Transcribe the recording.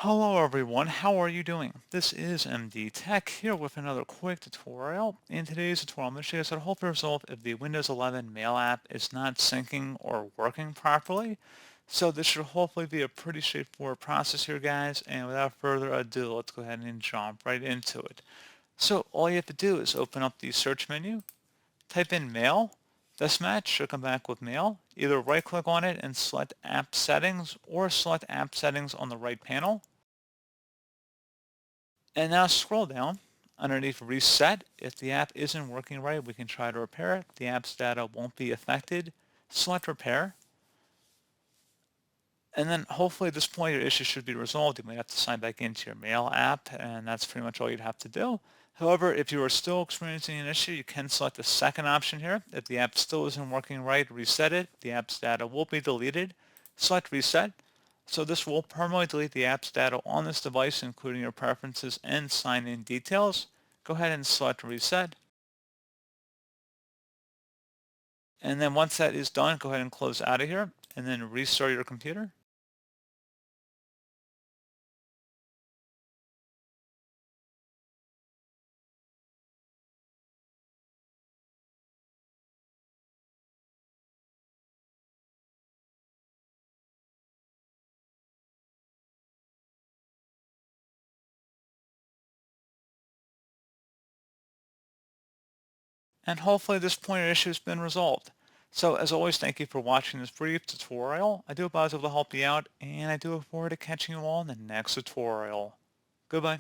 Hello everyone, how are you doing? This is MD Tech here with another quick tutorial. In today's tutorial, I'm going to show you how to help resolve if the Windows 11 Mail app is not syncing or working properly. So this should hopefully be a pretty straightforward process here, guys. And without further ado, let's go ahead and jump right into it. So all you have to do is open up the search menu, type in Mail. This match should come back with Mail. Either right click on it and select App Settings or select App Settings on the right panel. And now scroll down underneath Reset. If the app isn't working right, we can try to repair it. The app's data won't be affected. Select Repair. And then hopefully at this point your issue should be resolved. You might have to sign back into your Mail app, and that's pretty much all you'd have to do. However, if you are still experiencing an issue, you can select the second option here. If the app still isn't working right, reset it. The app's data will be deleted. Select Reset. So this will permanently delete the app's data on this device, including your preferences and sign-in details. Go ahead and select Reset. And then once that is done, go ahead and close out of here and then restart your computer. And hopefully at this point your issue has been resolved. So as always, thank you for watching this brief tutorial. I do hope I was able to help you out, and I do look forward to catching you all in the next tutorial. Goodbye.